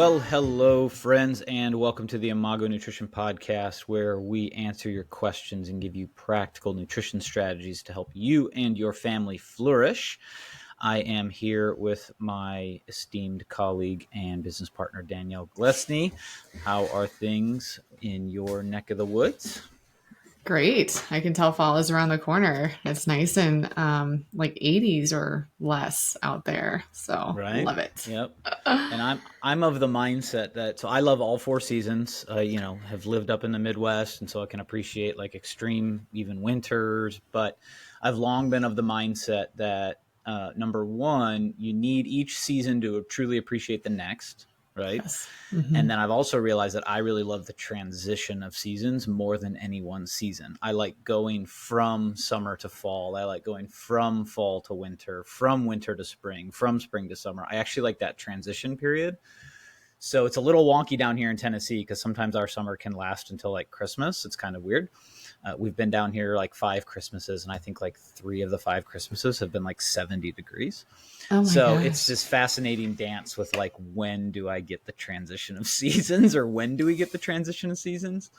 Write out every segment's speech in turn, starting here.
Well, hello, friends, and welcome to the Imago Nutrition Podcast, where we answer your questions and give you practical nutrition strategies to help you and your family flourish. I am here with my esteemed colleague and business partner, Danielle Glesney. How are things in your neck of the woods? Great. I can tell fall is around the corner. It's nice and like 80s or less out there. So Right? love it. Yep. And I'm of the mindset that I love all four seasons. Have lived up in the Midwest, and so I can appreciate like extreme even winters. But I've long been of the mindset that number one, you need each season to truly appreciate the next, right? Yes. And then I've also realized that I really love the transition of seasons more than any one season. I like going from summer to fall. I like going from fall to winter, from winter to spring, from spring to summer. I actually like that transition period. So it's a little wonky down here in Tennessee because sometimes our summer can last until like Christmas. It's kind of weird. We've been down here like 5 Christmases, and I think like 3 of the 5 Christmases have been like 70 degrees. Oh my So gosh. it's this fascinating dance with like, when do I get the transition of seasons, or when do we get the transition of seasons?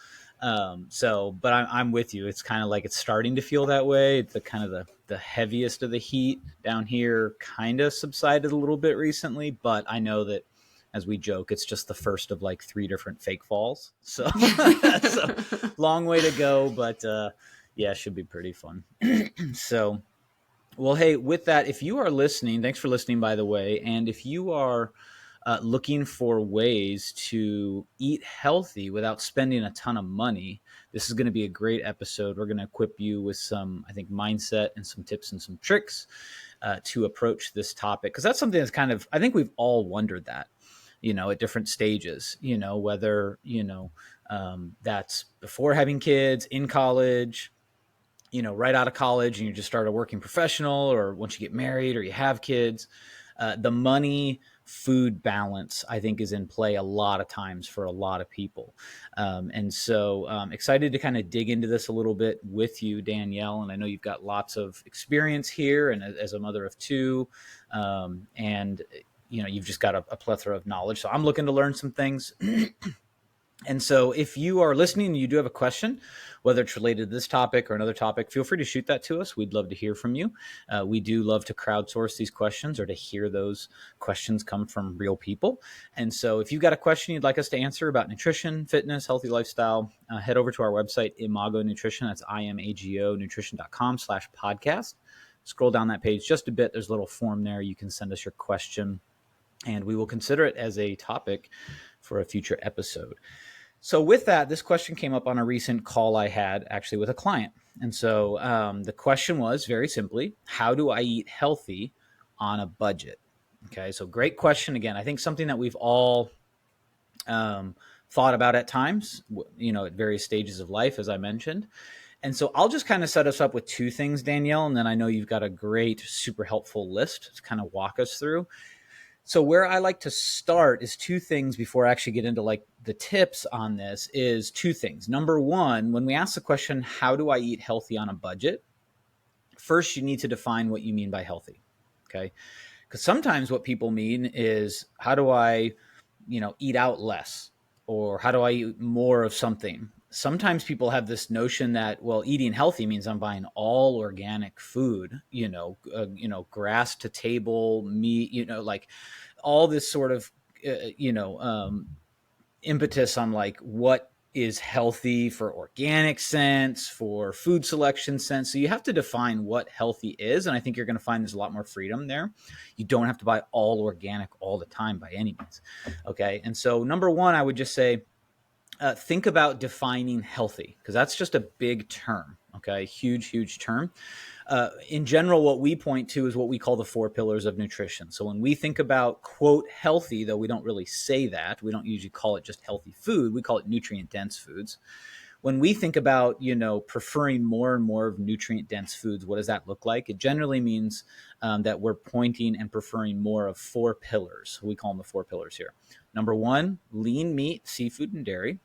But I'm with you. It's kind of like it's starting to feel that way. It's the heaviest of the heat down here kind of subsided a little bit recently, but I know that, as we joke, it's just the first of like 3 different fake falls. So, so long way to go, but yeah, should be pretty fun. So, well, hey, with that, if you are listening, thanks for listening, by the way. And if you are looking for ways to eat healthy without spending a ton of money, this is going to be a great episode. We're going to equip you with some, I think, mindset and some tips and some tricks to approach this topic. Because that's something that's kind of, I think we've all wondered that, at different stages, whether, that's before having kids, in college, right out of college, and you just start a working professional, or once you get married or you have kids. The money food balance, I think, is in play a lot of times for a lot of people. And so excited to kind of dig into this a little bit with you, Danielle. And I know you've got lots of experience here, and as a mother of 2, and you've just got a plethora of knowledge. So I'm looking to learn some things. And so if you are listening and you do have a question, whether it's related to this topic or another topic, feel free to shoot that to us. We'd love to hear from you. We do love to crowdsource these questions, or to hear those questions come from real people. And so if you've got a question you'd like us to answer about nutrition, fitness, healthy lifestyle, head over to our website, Imago Nutrition. That's IMAGO nutrition.com/podcast. Scroll down that page just a bit. There's a little form there. You can send us your question, and we will consider it as a topic for a future episode. So with that, this question came up on a recent call I had actually with a client. And so the question was very simply, how do I eat healthy on a budget? Okay, so great question. Again, I think something that we've all thought about at times, at various stages of life, as I mentioned. And so I'll just kind of set us up with 2 things, Danielle, and then I know you've got a great, super helpful list to kind of walk us through. So where I like to start is 2 things before I actually get into like the tips on this, is 2 things. Number one, when we ask the question, how do I eat healthy on a budget? First, you need to define what you mean by healthy. Okay. Because sometimes what people mean is, how do I, eat out less, or how do I eat more of something? Sometimes people have this notion that, well, eating healthy means I'm buying all organic food, grass to table meat, like all this sort of, impetus on like what is healthy for organic sense, for food selection sense. So you have to define what healthy is. And I think you're going to find there's a lot more freedom there. You don't have to buy all organic all the time by any means. Okay. And so number one, I would just say, think about defining healthy, because that's just a big term. Okay. Huge term. In general, what we point to is what we call the 4 pillars of nutrition. So when we think about, quote, healthy, though we don't really say that, we don't usually call it just healthy food. We call it nutrient dense foods. When we think about, preferring more and more of nutrient dense foods, what does that look like? It generally means that we're pointing and preferring more of 4 pillars. We call them the 4 pillars here. Number 1, lean meat, seafood, and dairy.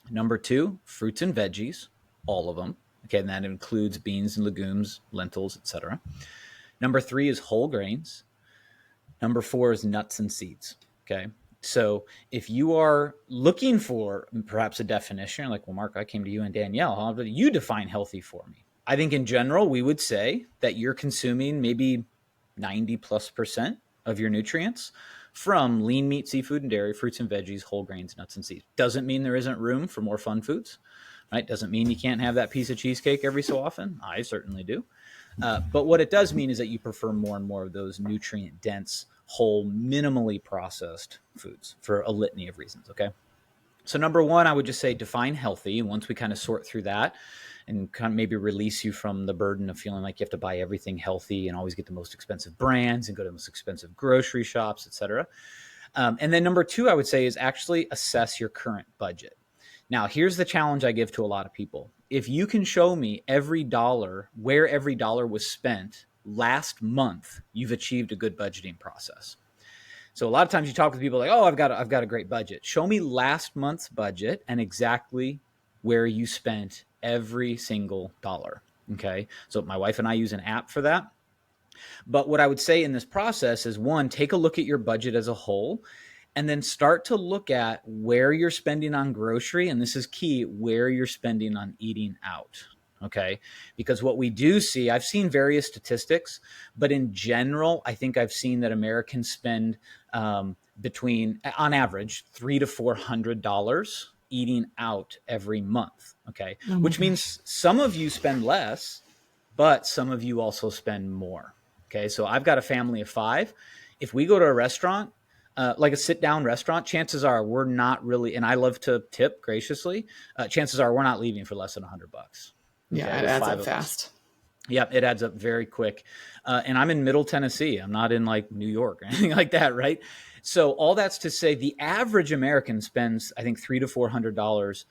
Number 2, fruits and veggies, all of them. Okay, and that includes beans and legumes, lentils, etc. Number 3 is whole grains. Number 4 is nuts and seeds. Okay, So if you are looking for perhaps a definition, like, well, Mark, I came to you and Danielle, how do you define healthy for me? I think in general, we would say that you're consuming maybe 90+% of your nutrients from lean meat, seafood, and dairy, fruits and veggies, whole grains, nuts, and seeds. Doesn't mean there isn't room for more fun foods, right? Doesn't mean you can't have that piece of cheesecake every so often. I certainly do. But what it does mean is that you prefer more and more of those nutrient dense, whole, minimally processed foods for a litany of reasons. Okay. So, number one, I would just say define healthy. And once we kind of sort through that and kind of maybe release you from the burden of feeling like you have to buy everything healthy and always get the most expensive brands and go to the most expensive grocery shops, et cetera. And then number two, I would say, is actually assess your current budget. Now, here's the challenge I give to a lot of people. If you can show me every dollar, where every dollar was spent last month, you've achieved a good budgeting process. So a lot of times you talk with people like, oh, I've got a great budget. Show me last month's budget and exactly where you spent every single dollar. Okay. So my wife and I use an app for that. But what I would say in this process is, one, take a look at your budget as a whole and then start to look at where you're spending on grocery. And this is key, where you're spending on eating out. Okay. Because what we do see, I've seen various statistics, but in general, I think I've seen that Americans spend between, on average, $300 to $400 eating out every month. Okay. Oh my Which gosh. means some of you spend less, but some of you also spend more. Okay. So I've got a family of 5. If we go to a restaurant, like a sit down restaurant, chances are we're not really, and I love to tip graciously. Chances are we're not leaving for less than $100. Yeah, Okay, it with adds 5 up of us. fast. Yep, it adds up very quick. And I'm in Middle Tennessee. I'm not in like New York or anything like that, right? So all that's to say, the average American spends, I think, $300 to $400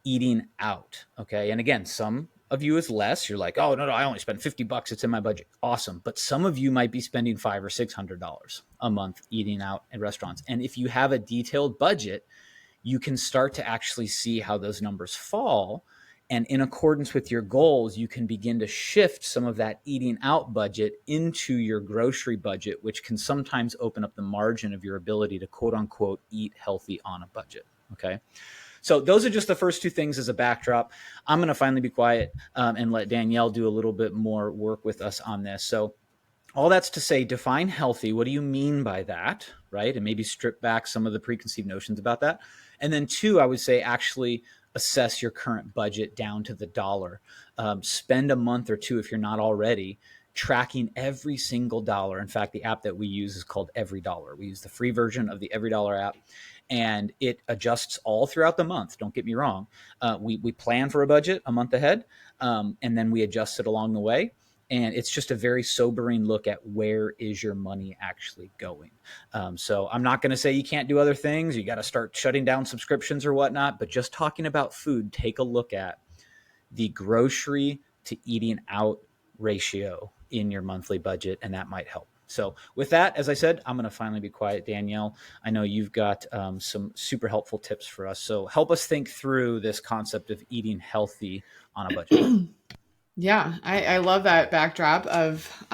eating out. Okay, and again, some of you is less. You're like, oh no, I only spend $50. It's in my budget. Awesome, but some of you might be spending $500 or $600 a month eating out at restaurants. And if you have a detailed budget, you can start to actually see how those numbers fall. And in accordance with your goals, you can begin to shift some of that eating out budget into your grocery budget, which can sometimes open up the margin of your ability to quote unquote eat healthy on a budget. Okay. So those are just the first 2 things as a backdrop. I'm going to finally be quiet and let Danielle do a little bit more work with us on this. So all that's to say, define healthy. What do you mean by that? Right. And maybe strip back some of the preconceived notions about that. And then 2, I would say actually assess your current budget down to the dollar. Spend a month or 2, if you're not already, tracking every single dollar. In fact, the app that we use is called Every Dollar. We use the free version of the Every Dollar app, and it adjusts all throughout the month. Don't get me wrong. We plan for a budget a month ahead, and then we adjust it along the way. And it's just a very sobering look at where is your money actually going. So I'm not going to say you can't do other things. You got to start shutting down subscriptions or whatnot. But just talking about food, take a look at the grocery to eating out ratio in your monthly budget, and that might help. So with that, as I said, I'm going to finally be quiet. Danielle, I know you've got some super helpful tips for us. So help us think through this concept of eating healthy on a budget. Yeah, I love that backdrop of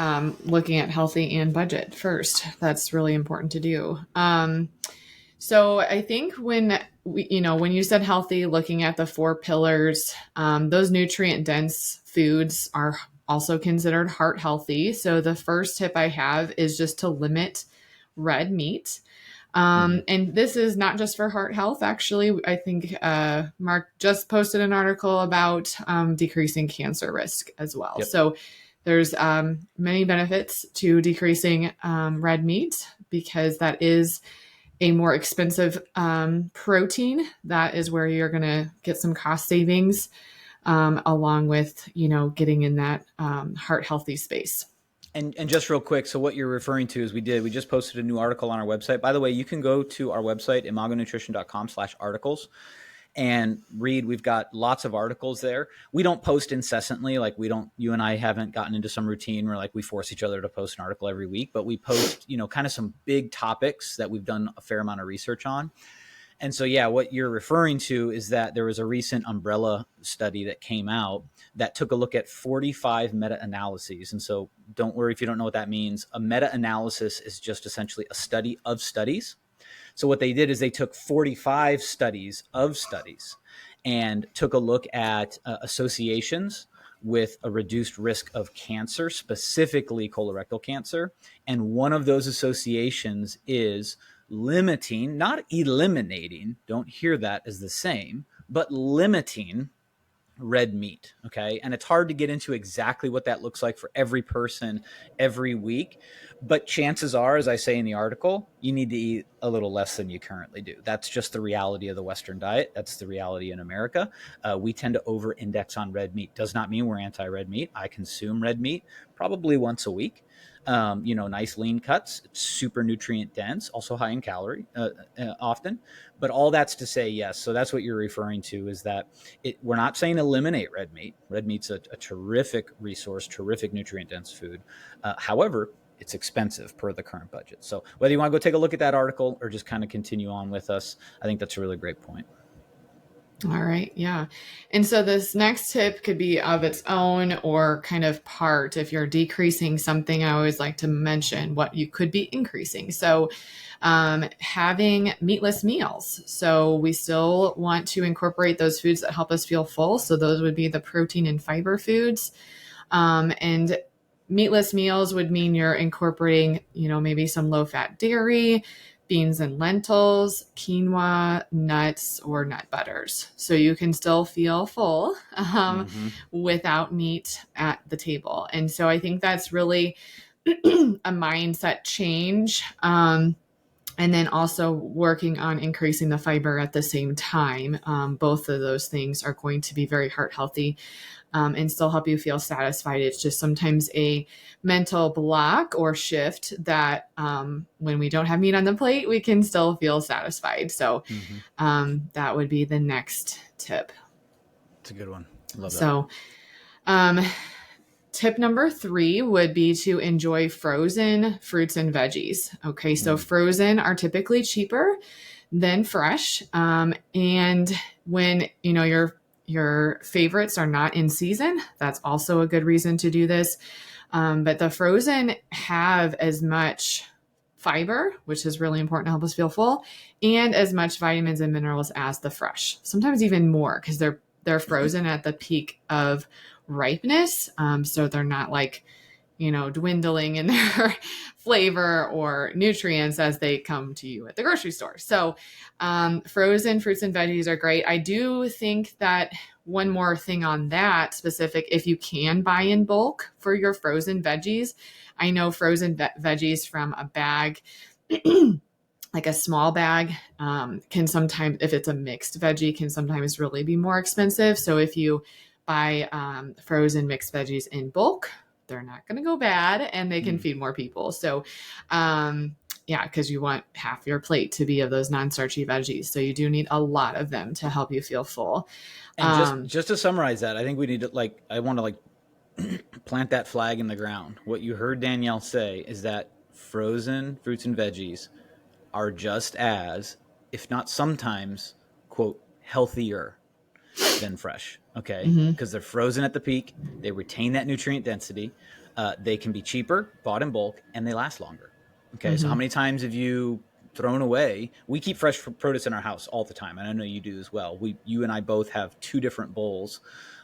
looking at healthy and budget first. That's really important to do. So I think when you said healthy, looking at the 4 pillars, those nutrient dense foods are also considered heart healthy. So the first tip I have is just to limit red meat. And this is not just for heart health. Actually, I think Mark just posted an article about decreasing cancer risk as well. Yep. So there's many benefits to decreasing red meat because that is a more expensive protein. That is where you're going to get some cost savings along with, getting in that heart healthy space. And just real quick, so what you're referring to is we just posted a new article on our website. By the way, you can go to our website, imagonutrition.com/articles, and read. We've got lots of articles there. We don't post incessantly. Like you and I haven't gotten into some routine where like we force each other to post an article every week, but we post, kind of some big topics that we've done a fair amount of research on. And so, yeah, what you're referring to is that there was a recent umbrella study that came out that took a look at 45 meta-analyses. And so don't worry if you don't know what that means. A meta-analysis is just essentially a study of studies. So what they did is they took 45 studies and took a look at associations with a reduced risk of cancer, specifically colorectal cancer. And one of those associations is limiting, not eliminating, don't hear that as the same, but limiting red meat. Okay. And it's hard to get into exactly what that looks like for every person every week. But chances are, as I say in the article, you need to eat a little less than you currently do. That's just the reality of the Western diet. That's the reality in America. We tend to over index on red meat. Does not mean we're anti red meat. I consume red meat probably once a week. Nice lean cuts, it's super nutrient dense, also high in calorie often. But all that's to say, yes. So that's what you're referring to, is that we're not saying eliminate red meat. Red meat's a terrific resource, terrific nutrient dense food. However, it's expensive per the current budget. So whether you want to go take a look at that article or just kind of continue on with us, I think that's a really great point. All right. Yeah. And so this next tip could be of its own or kind of part. If you're decreasing something, I always like to mention what you could be increasing. So having meatless meals. So we still want to incorporate those foods that help us feel full. So those would be the protein and fiber foods. And meatless meals would mean you're incorporating, maybe some low-fat dairy, beans and lentils, quinoa, nuts, or nut butters. So you can still feel full without meat at the table. And so I think that's really a mindset change. And then also working on increasing the fiber at the same time. Both of those things are going to be very heart healthy and still help you feel satisfied. It's just sometimes a mental block or shift that when we don't have meat on the plate, we can still feel satisfied. So that would be the next tip. It's a good one. Love that. So tip number 3 would be to enjoy frozen fruits and veggies. Okay, so frozen are typically cheaper than fresh. And when, your favorites are not in season, that's also a good reason to do this. But the frozen have as much fiber, which is really important to help us feel full, and as much vitamins and minerals as the fresh, sometimes even more, because they're frozen at the peak of ripeness. So they're not like, dwindling in their flavor or nutrients as they come to you at the grocery store. So frozen fruits and veggies are great. I do think that one more thing on that specific, if you can buy in bulk for your frozen veggies, I know frozen veggies from a bag, like a small bag, can sometimes, if it's a mixed veggie, can sometimes really be more expensive. So if you buy frozen mixed veggies in bulk, they're not going to go bad and they can feed more people. So, because you want half your plate to be of those non-starchy veggies. So you do need a lot of them to help you feel full. And just to summarize that, I think we need to I want to plant that flag in the ground. What you heard Danielle say is that frozen fruits and veggies are just as, if not sometimes, quote, healthier than fresh. Okay. Because they're frozen at the peak. They retain that nutrient density. They can be cheaper, bought in bulk, and they last longer. Okay. So how many times have you thrown away? We keep fresh produce in our house all the time. And I know you do as well. You and I both have 2 different bowls.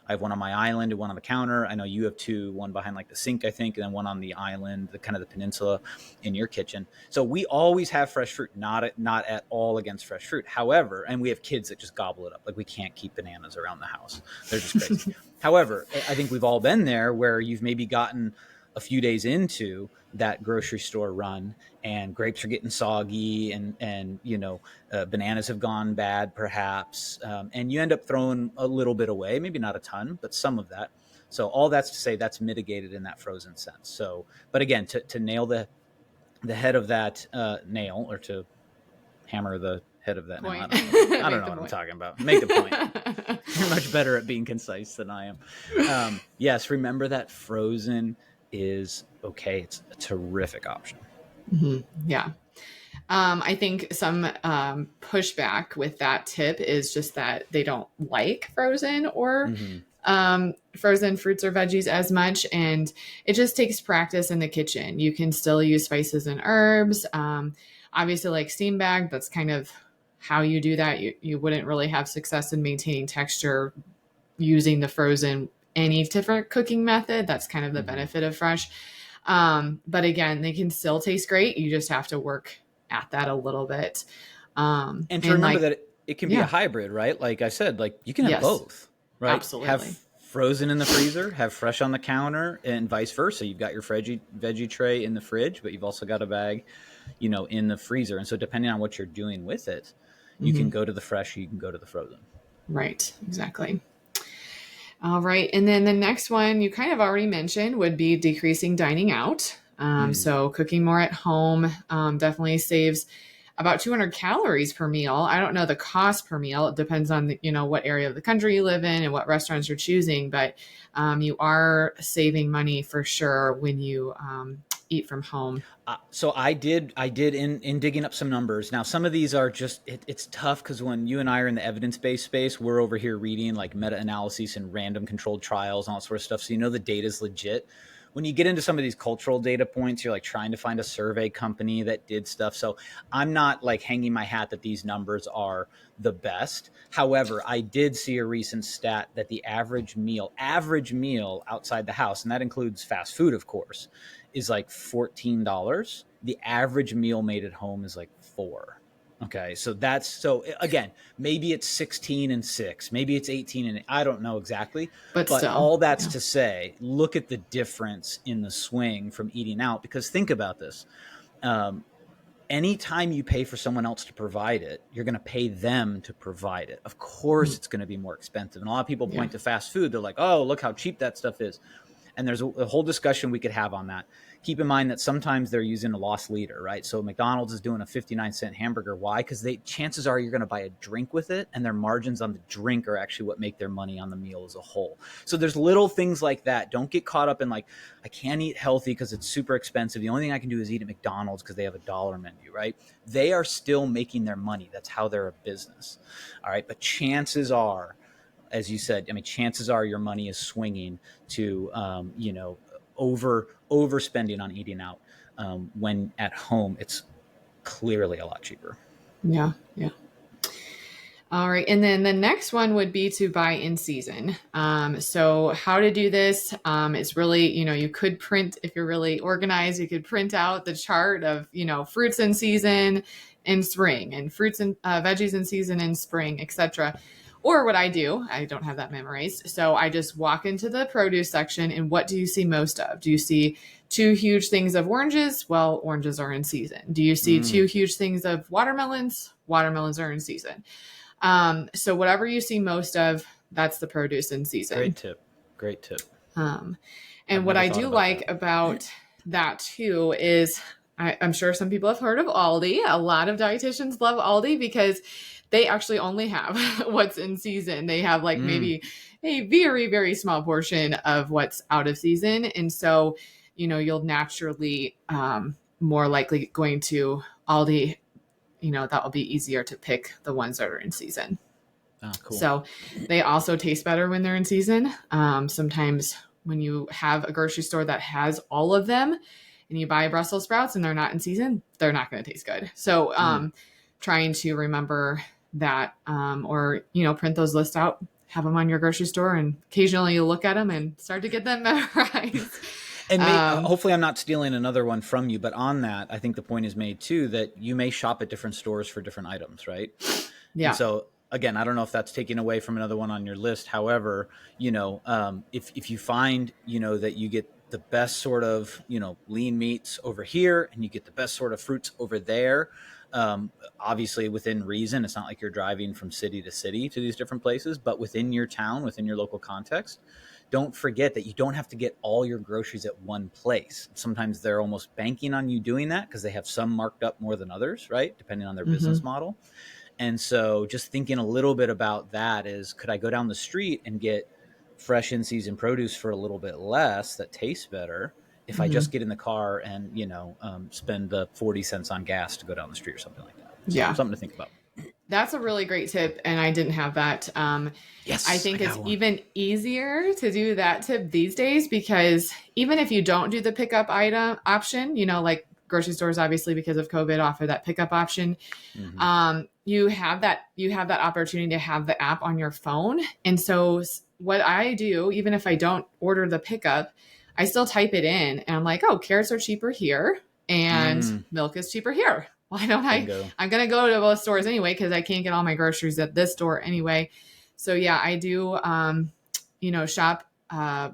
I have one on my island and one on the counter. I know you have 2, one behind the sink, I think, and then one on the island, the kind of the peninsula in your kitchen. So we always have fresh fruit, not at all against fresh fruit. However, and we have kids that just gobble it up. We can't keep bananas around the house. They're just crazy. However, I think we've all been there where you've maybe gotten a few days into that grocery store run and grapes are getting soggy and bananas have gone bad perhaps. And you end up throwing a little bit away, maybe not a ton, but some of that. So all that's to say that's mitigated in that frozen sense. So, but again, to nail the head of that nail, or to hammer the head of that nail, I don't know what I'm talking about. Make the point. You're much better at being concise than I am. Yes, remember that frozen is okay. It's a terrific option. Yeah. I think some pushback with that tip is just that they don't like frozen or frozen fruits or veggies as much. And it just takes practice in the kitchen. You can still use spices and herbs. Obviously, like steam bag, that's kind of how you do that. You wouldn't really have success in maintaining texture using the frozen any different cooking method. That's kind of the benefit of fresh. But again, they can still taste great. You just have to work at that a little bit. And to And remember like, that it can be a yeah, hybrid, right? Like I said, like you can have yes, both, right? Have absolutely. frozen in the freezer, have fresh on the counter, and vice versa. You've got your veggie tray in the fridge, but you've also got a bag, in the freezer. And so depending on what you're doing with it, you Hmm. can go to the fresh, you can go to the frozen. Right, exactly. All right. And then the next one you kind of already mentioned would be decreasing dining out. Mm. So cooking more at home definitely saves about 200 calories per meal. I don't know the cost per meal. It depends on what area of the country you live in and what restaurants you're choosing, but you are saving money for sure when you eat from home. So I did in digging up some numbers. Now some of these are just it's tough because when you and I are in the evidence based space, we're over here reading like meta analyses and random controlled trials and all that sort of stuff. So the data's legit. When you get into some of these cultural data points, you're like trying to find a survey company that did stuff. So I'm not like hanging my hat that these numbers are the best. However, I did see a recent stat that the average meal outside the house, and that includes fast food, of course, is like $14. The average meal made at home is like 4. Okay, so again, maybe it's 16 and 6, maybe it's 18 and 8, I don't know exactly, But but still, all that's yeah. to say, look at the difference in the swing from eating out. Because think about this: um, anytime you pay for someone else to provide it, you're going to pay them to provide it. Of course, Mm, it's going to be more expensive. And a lot of people yeah. point to fast food; they're like, "Oh, look how cheap that stuff is." And there's a whole discussion we could have on that. Keep in mind that sometimes they're using a loss leader, right? So McDonald's is doing a 59-cent hamburger. Why? Because chances are you're going to buy a drink with it, and their margins on the drink are actually what make their money on the meal as a whole. So there's little things like that. Don't get caught up in like, I can't eat healthy because it's super expensive. The only thing I can do is eat at McDonald's because they have a dollar menu, right? They are still making their money. That's how they're a business. All right. But chances are, as you said, I mean, chances are your money is swinging to, overspending on eating out, when at home it's clearly a lot cheaper. Yeah. Yeah. All right. And then the next one would be to buy in season. So how to do this is really, you could print, if you're really organized, you could print out the chart of, fruits in season in spring and fruits and veggies in season in spring, etc. Or what I do, I don't have that memorized. So I just walk into the produce section and what do you see most of? Do you see two huge things of oranges? Well, oranges are in season. Do you see two Mm, huge things of watermelons? Watermelons are in season. So whatever you see most of, that's the produce in season. great tip. Great tip. Um, and I've what never I thought do about like that. about that too is I'm sure some people have heard of Aldi. A lot of dietitians love Aldi because they actually only have what's in season. They have like Mm, maybe a very, very small portion of what's out of season. And so, you'll naturally more likely going to Aldi, that will be easier to pick the ones that are in season. oh, cool. So they also taste better when they're in season. Sometimes when you have a grocery store that has all of them and you buy Brussels sprouts and they're not in season, they're not going to taste good. So Mm. trying to remember that or, print those lists out, have them on your grocery store, and occasionally you look at them and start to get them memorized. And um, hopefully I'm not stealing another one from you, but on that, I think the point is made too that you may shop at different stores for different items, right? And yeah. so again, I don't know if that's taking away from another one on your list. However, if you find that you get the best sort of lean meats over here, and you get the best sort of fruits over there, obviously within reason. It's not like you're driving from city to city to these different places, but within your town, within your local context, don't forget that you don't have to get all your groceries at one place. Sometimes they're almost banking on you doing that because they have some marked up more than others, right? Depending on their Hmm. business model. And so just thinking a little bit about that is, could I go down the street and get fresh in season produce for a little bit less that tastes better if I Hmm. just get in the car and, spend the 40 cents on gas to go down the street or something like that. So Yeah. something to think about. That's a really great tip, and I didn't have that. I Yes, I think it's got one. even easier to do that tip these days because even if you don't do the pickup item option, like grocery stores, obviously, because of COVID, offer that pickup option. Mm-hmm. You have that opportunity to have the app on your phone. And so what I do, even if I don't order the pickup, I still type it in and I'm like, oh, carrots are cheaper here and milk is cheaper here. Why don't Bingo. I'm going to go to both stores anyway, because I can't get all my groceries at this store anyway. So yeah, I do, shop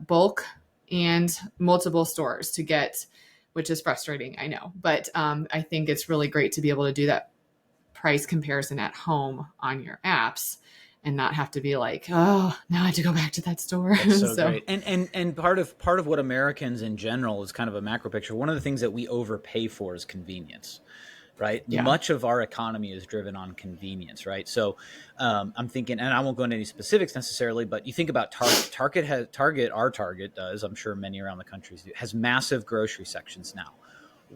bulk and multiple stores to get, which is frustrating, I know. But I think it's really great to be able to do that price comparison at home on your apps and not have to be like, oh, now I have to go back to that store. That's so great. And part of what Americans in general is kind of a macro picture. One of the things that we overpay for is convenience, right? Yeah. Much of our economy is driven on convenience, right? So I'm thinking, and I won't go into any specifics necessarily, but you think about Target. Our Target does, I'm sure many around the country do, has massive grocery sections now.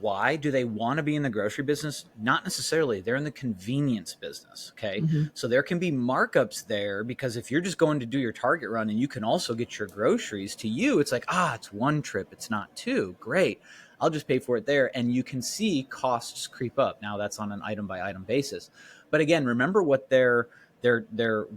Why do they want to be in the grocery business? Not necessarily. They're in the convenience business. Okay. Mm-hmm. So there can be markups there, because if you're just going to do your Target run and you can also get your groceries, to you, it's like, it's one trip. It's not two. Great. I'll just pay for it there. And you can see costs creep up. Now that's on an item by item basis. But again, remember what they're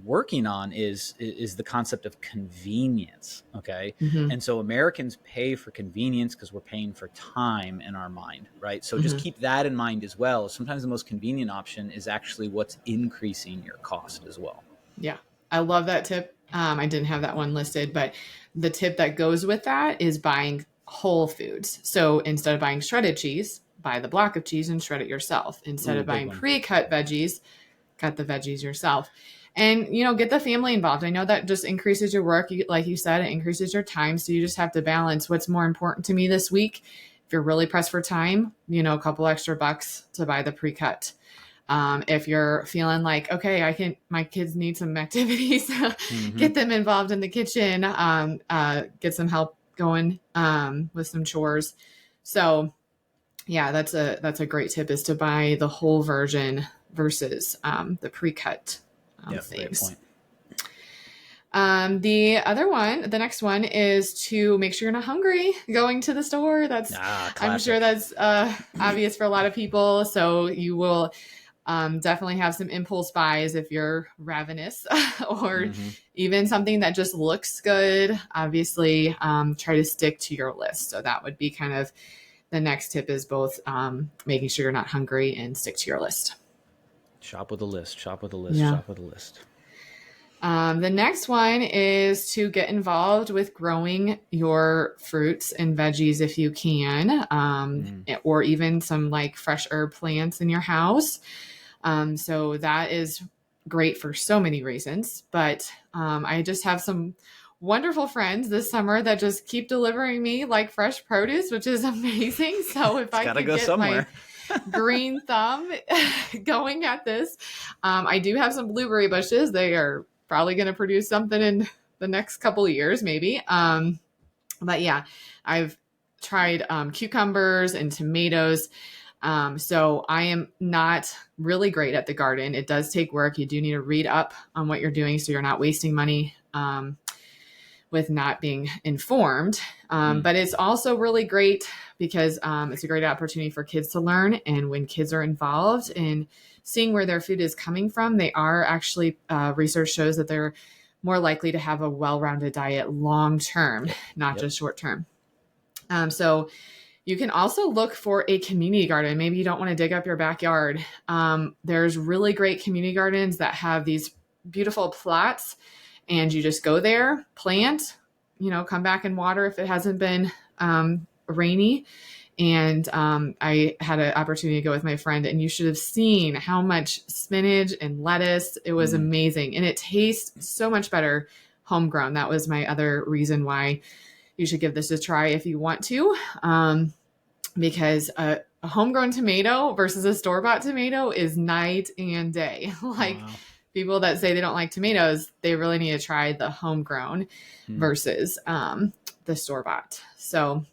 working on is the concept of convenience. Okay. Mm-hmm. And so Americans pay for convenience because we're paying for time in our mind, right? So just keep that in mind as well. Sometimes the most convenient option is actually what's increasing your cost as well. Yeah. I love that tip. I didn't have that one listed, but the tip that goes with that is buying whole foods. So instead of buying shredded cheese, buy the block of cheese and shred it yourself. Instead of buying pre-cut veggies, cut the veggies yourself. And, get the family involved. I know that just increases your work. Like you said, it increases your time. So you just have to balance what's more important to me this week. If you're really pressed for time, a couple extra bucks to buy the pre-cut. If you're feeling like, okay, my kids need some activities, get them involved in the kitchen, get some help going with some chores. So yeah, that's a great tip, is to buy the whole version versus the pre-cut things. Great point. The next one is to make sure you're not hungry going to the store. I'm sure that's obvious for a lot of people. So you will definitely have some impulse buys if you're ravenous or even something that just looks good. Obviously, try to stick to your list. So that would be kind of the next tip, is both making sure you're not hungry and stick to your list. Shop with a list. Yeah. Shop with a list. The next one is to get involved with growing your fruits and veggies if you can, or even some like fresh herb plants in your house. So that is great for so many reasons, but I just have some wonderful friends this summer that just keep delivering me like fresh produce, which is amazing. So if I could get somewhere. My green thumb going at this, I do have some blueberry bushes. They are probably going to produce something in the next couple of years, maybe. But yeah, I've tried cucumbers and tomatoes. So I am not really great at the garden. It does take work. You do need to read up on what you're doing, so you're not wasting money with not being informed. But it's also really great because it's a great opportunity for kids to learn. And when kids are involved in seeing where their food is coming from, they are actually, research shows that they're more likely to have a well-rounded diet long-term, not just short-term. So you can also look for a community garden. Maybe you don't want to dig up your backyard. There's really great community gardens that have these beautiful plots, and you just go there, plant, come back and water if it hasn't been rainy. And I had an opportunity to go with my friend, and you should have seen how much spinach and lettuce. It was amazing. And it tastes so much better homegrown. That was my other reason why you should give this a try if you want to. Because a homegrown tomato versus a store-bought tomato is night and day. People that say they don't like tomatoes, they really need to try the homegrown versus the store-bought. So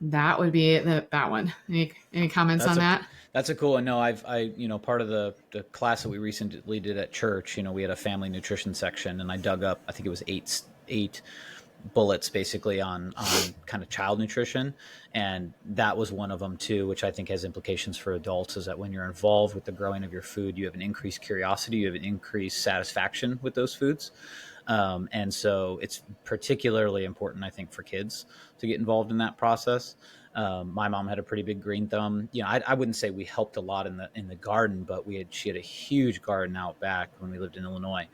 that would be that one. Any comments on that? That's a cool one. No, part of the class that we recently did at church, we had a family nutrition section, and I dug up, I think it was eight bullets basically on kind of child nutrition. And that was one of them too, which I think has implications for adults, is that when you're involved with the growing of your food, you have an increased curiosity, you have an increased satisfaction with those foods. And so it's particularly important, I think, for kids to get involved in that process. My mom had a pretty big green thumb. I wouldn't say we helped a lot in the garden, but she had a huge garden out back when we lived in Illinois.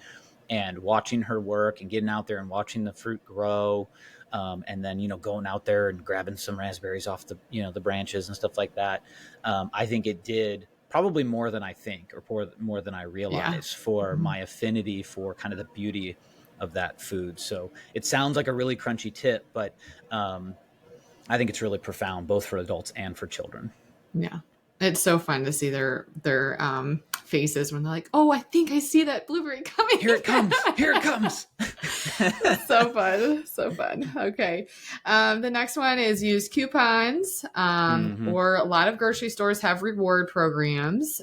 And watching her work and getting out there and watching the fruit grow, and then going out there and grabbing some raspberries off the branches and stuff like that. I think it did probably more than I think, or more than I realize, for my affinity for kind of the beauty of that food. So it sounds like a really crunchy tip, but I think it's really profound, both for adults and for children. Yeah. It's so fun to see their faces when they're like, "Oh, I think I see that blueberry coming. Here it comes. Here it comes." So fun. So fun. Okay. The next one is use coupons, or a lot of grocery stores have reward programs.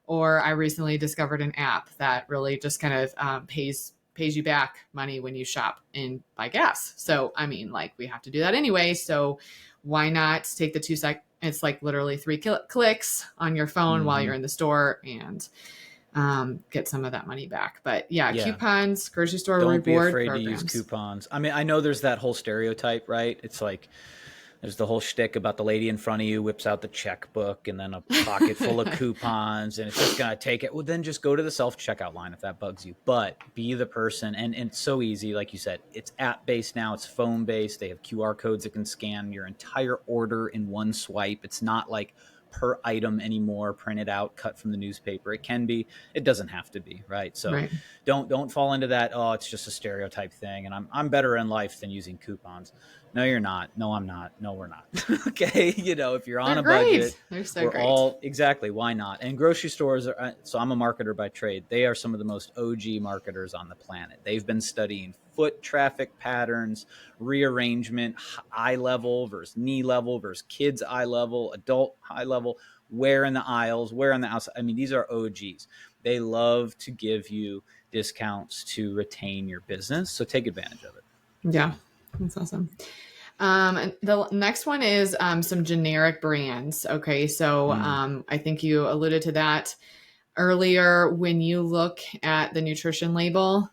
Or I recently discovered an app that really just kind of pays you back money when you shop and buy gas. So, I mean, like, we have to do that anyway. So why not take the 2 seconds? It's like literally 3 clicks on your phone while you're in the store and get some of that money back. But yeah, coupons, grocery store Don't reward be afraid programs. to use coupons. I mean, I know there's that whole stereotype, right? It's like there's the whole shtick about the lady in front of you whips out the checkbook and then a pocket full of coupons, and it's just going to take it. Well, then just go to the self-checkout line if that bugs you. But be the person. And it's so easy. Like you said, it's app-based now. It's phone-based. They have QR codes that can scan your entire order in one swipe. It's not like per item anymore, printed out, cut from the newspaper. It can be. It doesn't have to be, right? So don't fall into that, oh, it's just a stereotype thing, and I'm better in life than using coupons. No, you're not. No, I'm not. No, we're not. Okay. If you're on a budget, they're so we're great. all exactly. Why not? And grocery stores are, so I'm a marketer by trade. They are some of the most OG marketers on the planet. They've been studying foot traffic patterns, rearrangement, eye level versus knee level versus kids eye level, adult eye level, where in the aisles, where on the outside. I mean, these are OGs. They love to give you discounts to retain your business. So take advantage of it. Yeah. That's awesome. And the next one is some generic brands. Okay. So I think you alluded to that earlier. When you look at the nutrition label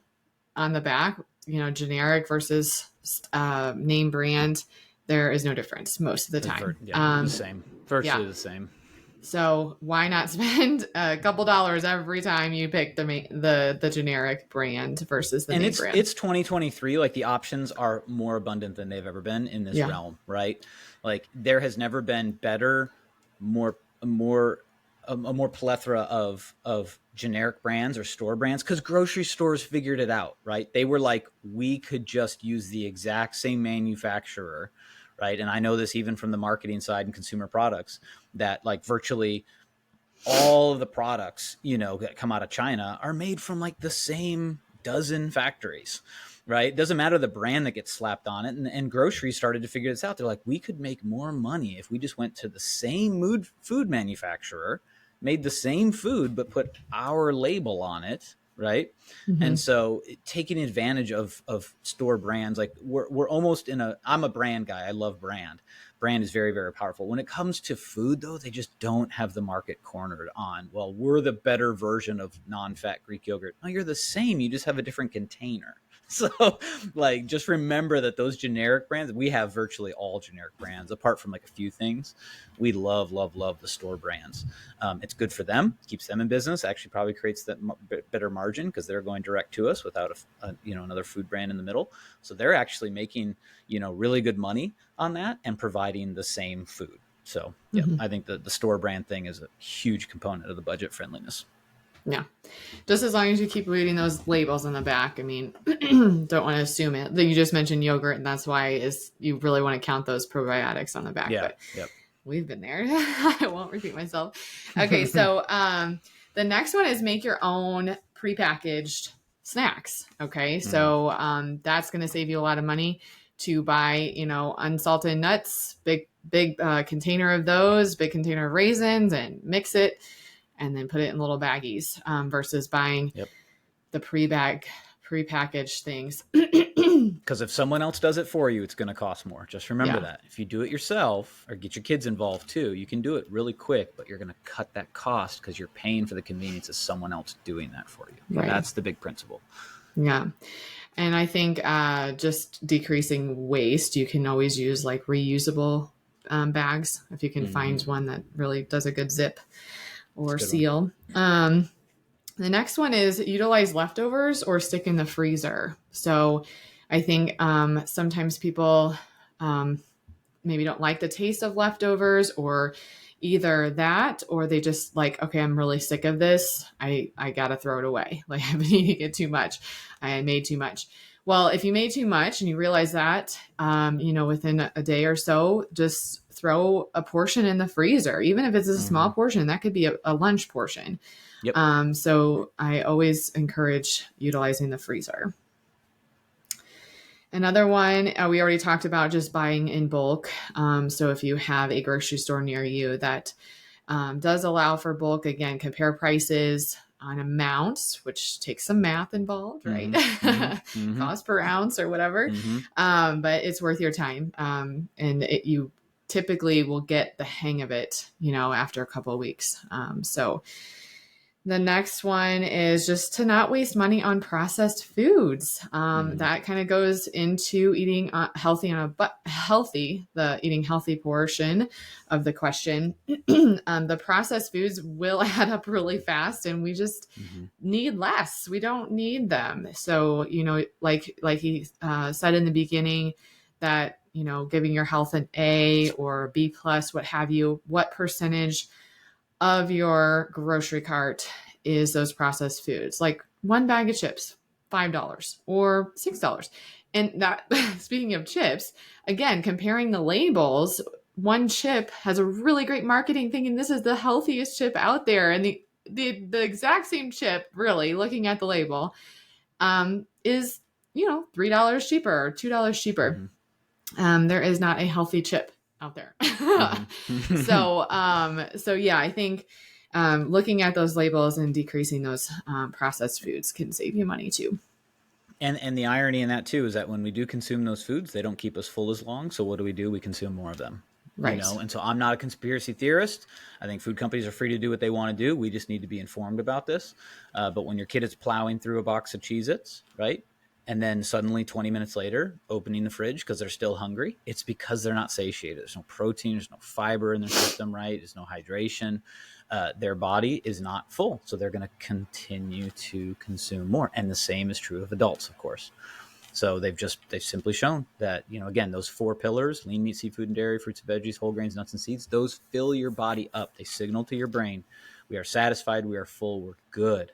on the back, generic versus name brand, there is no difference most of the time. The same. Virtually the same. So why not spend a couple dollars every time you pick the generic brand versus the name brand? It's 2023. Like, the options are more abundant than they've ever been in this realm, right? Like, there has never been better, a more plethora of generic brands or store brands, because grocery stores figured it out, right? They were like, we could just use the exact same manufacturer, right? And I know this even from the marketing side and consumer products, that like virtually all of the products, that come out of China are made from like the same dozen factories, right? It doesn't matter the brand that gets slapped on it. And groceries started to figure this out. They're like, we could make more money if we just went to the same food manufacturer, made the same food, but put our label on it. Right. And so taking advantage of store brands, like we're almost I'm a brand guy. I love brand. Brand is very, very powerful. When it comes to food, though, they just don't have the market cornered on, well, we're the better version of non-fat Greek yogurt. No, you're the same. You just have a different container. So like, just remember that those generic brands, we have virtually all generic brands, apart from like a few things. We love, love, love the store brands. It's good for them, keeps them in business, actually probably creates that better margin because they're going direct to us without another food brand in the middle. So they're actually making, really good money on that and providing the same food. So I think the store brand thing is a huge component of the budget friendliness. Yeah. Just as long as you keep reading those labels on the back. I mean, don't want to assume it. You just mentioned yogurt, and that's why you really want to count those probiotics on the back. Yeah. But we've been there. I won't repeat myself. Okay. So the next one is make your own prepackaged snacks. Okay. So that's going to save you a lot of money to buy, unsalted nuts, big container of those, big container of raisins, and mix it. And then put it in little baggies versus buying the prepackaged things. Because if someone else does it for you, it's going to cost more. Just remember Yeah. that. If you do it yourself or get your kids involved too, you can do it really quick, but you're going to cut that cost because you're paying for the convenience of someone else doing that for you. Okay? Right. That's the big principle. Yeah. And I think just decreasing waste, you can always use like reusable bags if you can find one that really does a good zip or seal. The next one is utilize leftovers or stick in the freezer. So I think sometimes people maybe don't like the taste of leftovers, or either that, or they just like, okay, I'm really sick of this. I gotta throw it away. Like I've been eating it too much. I made too much. Well, if you made too much and you realize that, within a day or so, just throw a portion in the freezer, even if it's a small portion. That could be a lunch portion. Yep. So I always encourage utilizing the freezer. Another one, we already talked about just buying in bulk. So if you have a grocery store near you that does allow for bulk, again, compare prices on amounts, which takes some math involved, right? Cost per ounce or whatever. But it's worth your time. And you typically will get the hang of it, after a couple of weeks. So the next one is just to not waste money on processed foods. That kind of goes into eating healthy the eating healthy portion of the question. The processed foods will add up really fast, and we just need less. We don't need them. So, like he said in the beginning, that giving your health an A or B plus, what have you, what percentage of your grocery cart is those processed foods, like one bag of chips, $5 or $6. And that, speaking of chips, again, comparing the labels, one chip has a really great marketing thinking this is the healthiest chip out there. And the exact same chip, really looking at the label, is, $3 cheaper or $2 cheaper. There is not a healthy chip out there. So yeah, I think looking at those labels and decreasing those processed foods can save you money too. And the irony in that too is that when we do consume those foods, they don't keep us full as long. So what do? We consume more of them. Right. And so I'm not a conspiracy theorist. I think food companies are free to do what they want to do. We just need to be informed about this. But when your kid is plowing through a box of Cheez-Its, right? And then suddenly 20 minutes later, opening the fridge because they're still hungry, it's because they're not satiated. There's no protein, there's no fiber in their system, right? There's no hydration. Their body is not full. So they're going to continue to consume more. And the same is true of adults, of course. So they've simply shown that, again, those 4 pillars, lean meat, seafood, and dairy, fruits and veggies, whole grains, nuts and seeds, those fill your body up. They signal to your brain, we are satisfied, we are full, we're good,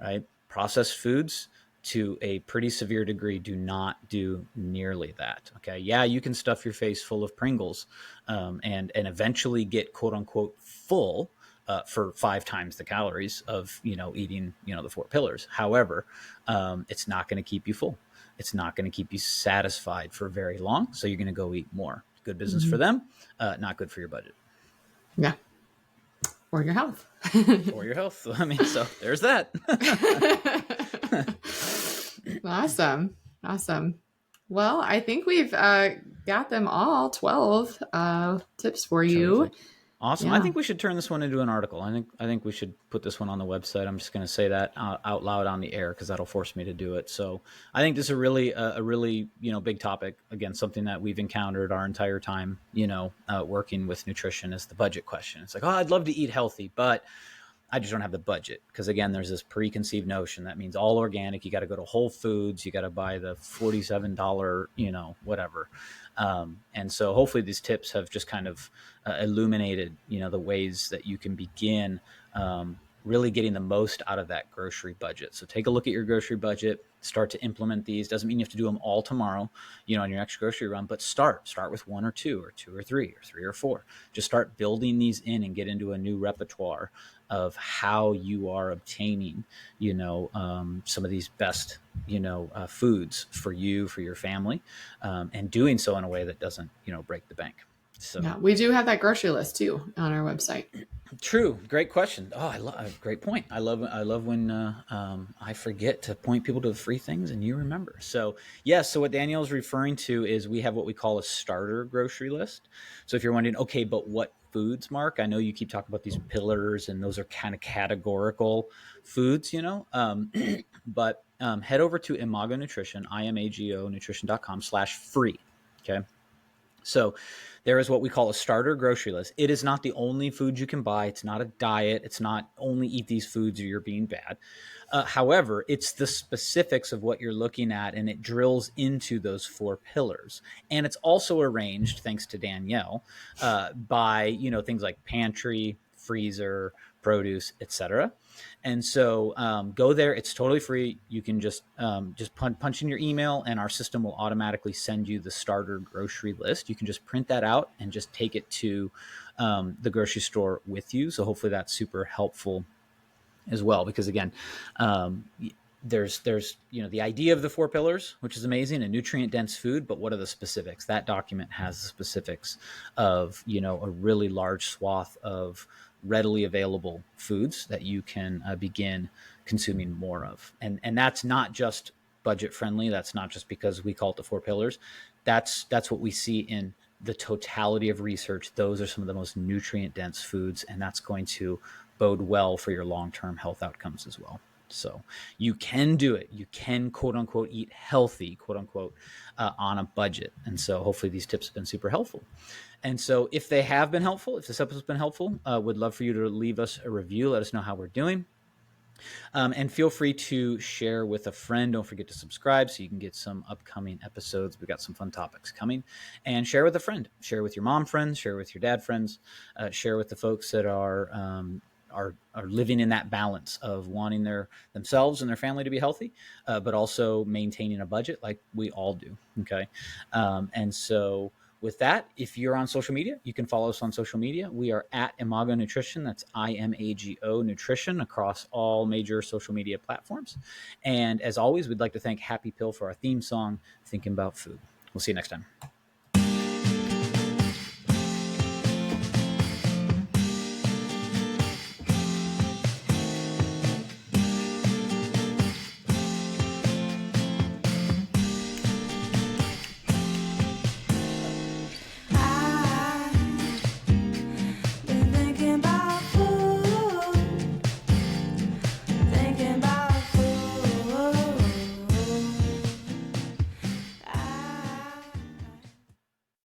right? Processed foods, to a pretty severe degree, do not do nearly that. Okay. Yeah, you can stuff your face full of Pringles and eventually get quote unquote full for 5 times the calories of, eating, the 4 pillars. However, it's not going to keep you full. It's not going to keep you satisfied for very long. So you're going to go eat more. Good business for them, not good for your budget. Yeah. Or your health. Or your health. I mean, so there's that. Awesome. Well, I think we've got them all, 12 tips for you. Terrific. Awesome. Yeah. I think we should turn this one into an article. I think we should put this one on the website. I'm just going to say that out loud on the air because that'll force me to do it. So I think this is a really big topic. Again, something that we've encountered our entire time, working with nutrition is the budget question. It's like, oh, I'd love to eat healthy, but I just don't have the budget. Because again, there's this preconceived notion that means all organic. You got to go to Whole Foods. You got to buy the $47, whatever. And so hopefully these tips have just kind of illuminated, the ways that you can begin really getting the most out of that grocery budget. So take a look at your grocery budget, start to implement these. Doesn't mean you have to do them all tomorrow, on your next grocery run, but start with 1 or 2 or 2 or 3 or 3 or 4. Just start building these in and get into a new repertoire of how you are obtaining, some of these best, foods for you, for your family, and doing so in a way that doesn't, break the bank. So Yeah, we do have that grocery list too on our website. true. Great question. Oh, great point. I love when I forget to point people to the free things and you remember. So yes. So what Danielle's referring to is we have what we call a starter grocery list. So if you're wondering, okay, but what foods, Mark? I know you keep talking about these pillars and those are kind of categorical foods, you know. But head over to Imago Nutrition, IMAGO nutrition.com/free. Okay. So there is what we call a starter grocery list. It is not the only food you can buy. It's not a diet. It's not only eat these foods or you're being bad. However, it's the specifics of what you're looking at, and it drills into those four pillars. And it's also arranged, thanks to Danielle, by things like pantry, freezer, produce, etc. And so go there. It's totally free. You can just punch in your email, and our system will automatically send you the starter grocery list. You can just print that out and just take it to the grocery store with you. So hopefully that's super helpful as well, because again, um, there's the idea of the four pillars, which is amazing, a nutrient dense food, but what are the specifics? That document has the specifics of a really large swath of readily available foods that you can begin consuming more of, and that's not just budget friendly. That's not just because we call it the four pillars. That's what we see in the totality of research. Those are some of the most nutrient dense foods, and that's going to bode well for your long-term health outcomes as well. So you can do it. You can, quote unquote, eat healthy, quote unquote, on a budget. And so hopefully these tips have been super helpful. And so if they have been helpful, if this episode's been helpful, would love for you to leave us a review. Let us know how we're doing. And feel free to share with a friend. Don't forget to subscribe so you can get some upcoming episodes. We've got some fun topics coming. And share with a friend. Share with your mom friends. Share with your dad friends. Share with the folks that are living in that balance of wanting themselves and their family to be healthy, but also maintaining a budget like we all do. Okay. And so with that, if you're on social media, you can follow us on social media. We are at Imago Nutrition. That's IMAGO Nutrition across all major social media platforms. And as always, we'd like to thank Happy Pill for our theme song, Thinkin Bout Food. We'll see you next time.